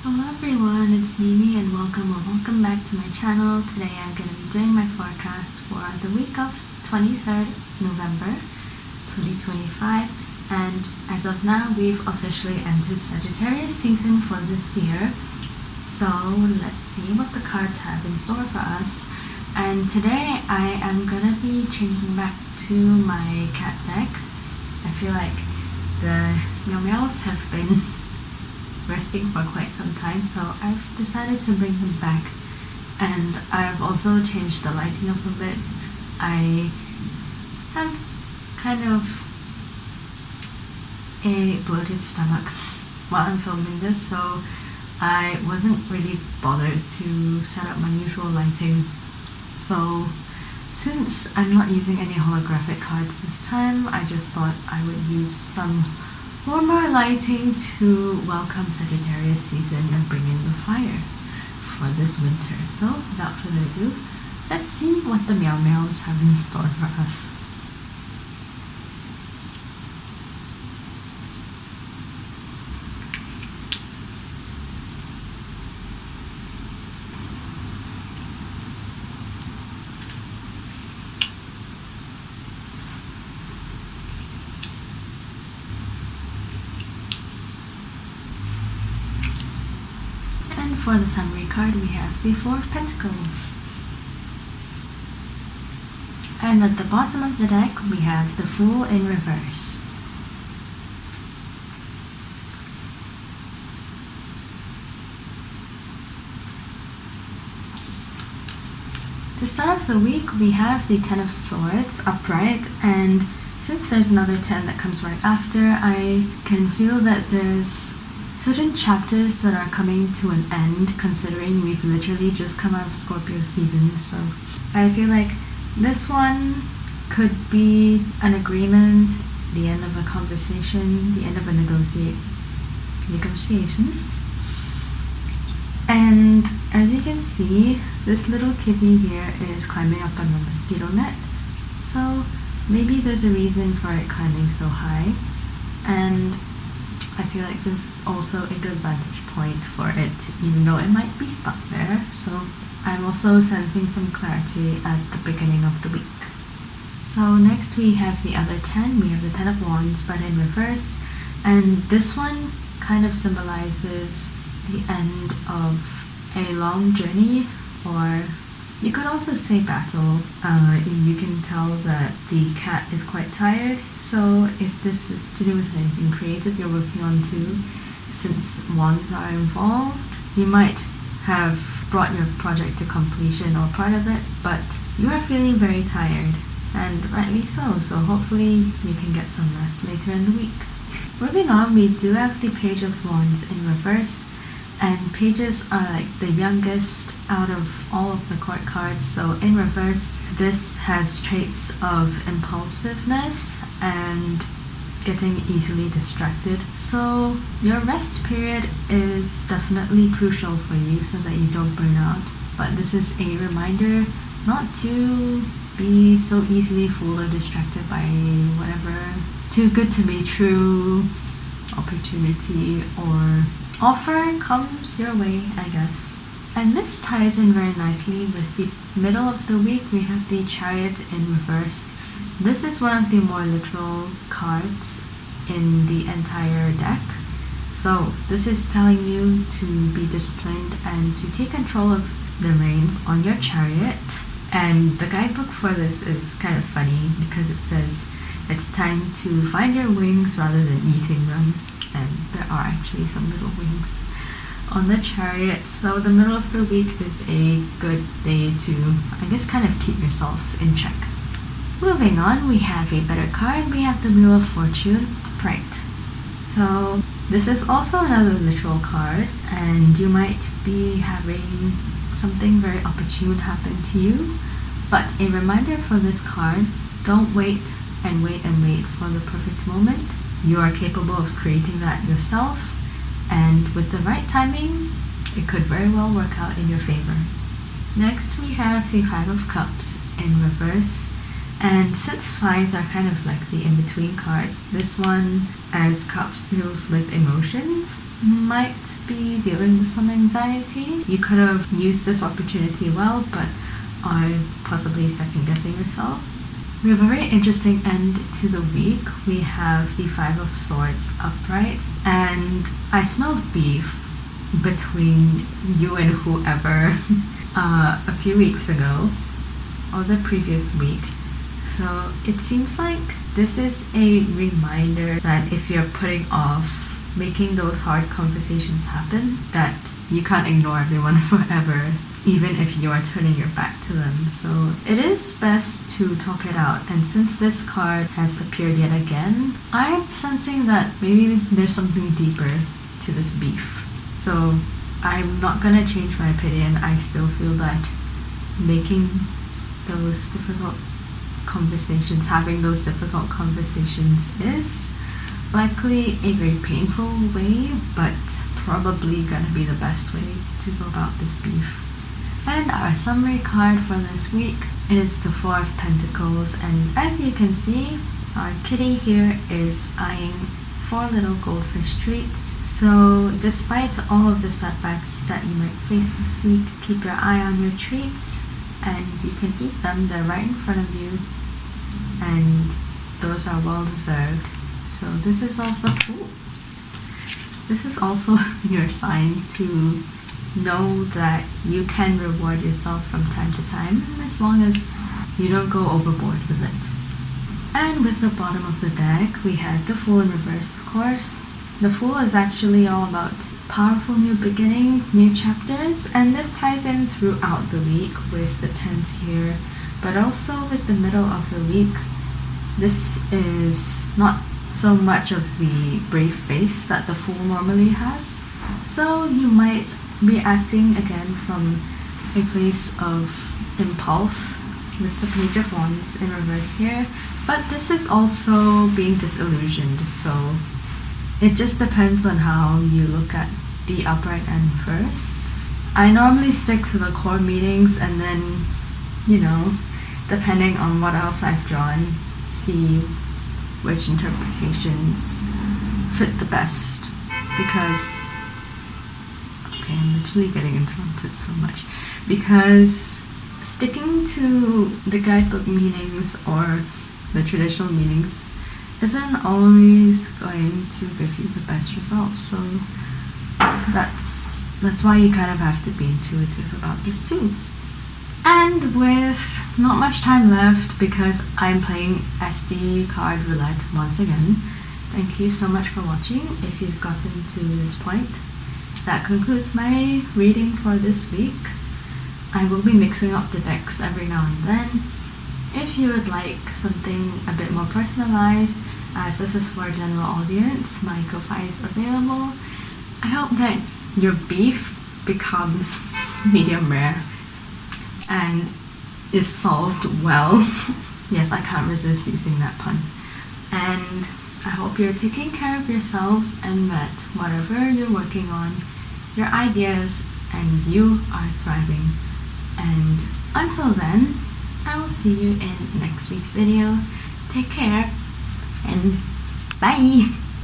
Hello everyone, it's Nimi and welcome back to my channel. Today I'm going to be doing my forecast for the week of 23rd November 2025, and as of now we've officially entered Sagittarius season for this year. So let's see what the cards have in store for us. And today I am going to be changing back to my cat deck. I feel like the meows have been resting for quite some time, so I've decided to bring them back, and I've also changed the lighting up a bit. I have kind of a bloated stomach while I'm filming this, so I wasn't really bothered to set up my usual lighting. So since I'm not using any holographic cards this time, I just thought I would use some warmer lighting to welcome Sagittarius season and bring in the fire for this winter. So without further ado, let's see what the meows have in store for us. And for the summary card, we have the Four of Pentacles. And at the bottom of the deck, we have the Fool in reverse. To start off the week, we have the Ten of Swords upright, and since there's another 10 that comes right after, I can feel that there's certain chapters that are coming to an end, considering we've literally just come out of Scorpio season. So I feel like this one could be an agreement, the end of a conversation, the end of a negotiation. And as you can see, this little kitty here is climbing up on the mosquito net, so maybe there's a reason for it climbing so high, and I feel like this is also a good vantage point for it, even though it might be stuck there. So I'm also sensing some clarity at the beginning of the week. So next we have the other 10. We have the Ten of Wands, but in reverse, and this one kind of symbolizes the end of a long journey, or you could also say battle. You can tell that the cat is quite tired, so if this is to do with anything creative you're working on too, since wands are involved, you might have brought your project to completion or part of it, but you are feeling very tired, and rightly so, so hopefully you can get some rest later in the week. Moving on, we do have the Page of Wands in reverse, and pages are like the youngest out of all of the court cards, so in reverse this has traits of impulsiveness and getting easily distracted. So your rest period is definitely crucial for you so that you don't burn out, but this is a reminder not to be so easily fooled or distracted by whatever too good to be true opportunity or offer comes your way, I guess. And this ties in very nicely with the middle of the week. We have the Chariot in reverse. This is one of the more literal cards in the entire deck. So this is telling you to be disciplined and to take control of the reins on your chariot. And the guidebook for this is kind of funny because it says it's time to find your wings rather than eating them. And there are actually some little wings on the chariot, so the middle of the week is a good day to, I guess, kind of keep yourself in check. Moving on, we have a better card. We have the Wheel of Fortune upright. So this is also another literal card, and you might be having something very opportune happen to you, but a reminder for this card: don't wait and wait and wait for the perfect moment. You are capable of creating that yourself, and with the right timing, it could very well work out in your favor. Next, we have the Five of Cups in reverse, and since fives are kind of like the in-between cards, this one, as cups, deals with emotions. might be dealing with some anxiety. You could have used this opportunity well, but are possibly second guessing yourself. We have a very interesting end to the week. We have the Five of Swords upright, and I smelled beef between you and whoever a few weeks ago, or the previous week. So it seems like this is a reminder that if you're putting off making those hard conversations happen, that you can't ignore everyone forever, even if you are turning your back to them. So it is best to talk it out. And since this card has appeared yet again, I'm sensing that maybe there's something deeper to this beef. So I'm not gonna change my opinion. I still feel that making those difficult conversations, having those difficult conversations is likely a very painful way, but probably gonna be the best way to go about this beef. And our summary card for this week is the Four of Pentacles, and as you can see, our kitty here is eyeing 4 little goldfish treats. So despite all of the setbacks that you might face this week, keep your eye on your treats and you can eat them. They're right in front of you and those are well deserved. So this is also your sign to know that you can reward yourself from time to time, as long as you don't go overboard with it. And with the bottom of the deck, we had the Fool in reverse, of course. The Fool is actually all about powerful new beginnings, new chapters, and this ties in throughout the week with the 10th here, but also with the middle of the week. This is not so much of the brave face that the Fool normally has. So you might be acting again from a place of impulse with the Page of Wands in reverse here, but this is also being disillusioned, so it just depends on how you look at the upright end first. I normally stick to the core meanings and then, depending on what else I've drawn, see which interpretations fit the best, because I'm literally getting interrupted so much, because sticking to the guidebook meanings or the traditional meanings isn't always going to give you the best results. So that's why you kind of have to be intuitive about this too. And with not much time left, because I'm playing SD card roulette once again, thank you so much for watching if you've gotten to this point. That concludes my reading for this week. I will be mixing up the decks every now and then. If you would like something a bit more personalized, as this is for a general audience, my Ko-Fi is available. I hope that your beef becomes medium rare and is solved well. Yes, I can't resist using that pun. And I hope you're taking care of yourselves and that whatever you're working on, your ideas and you are thriving. And until then, I will see you in next week's video. Take care and bye!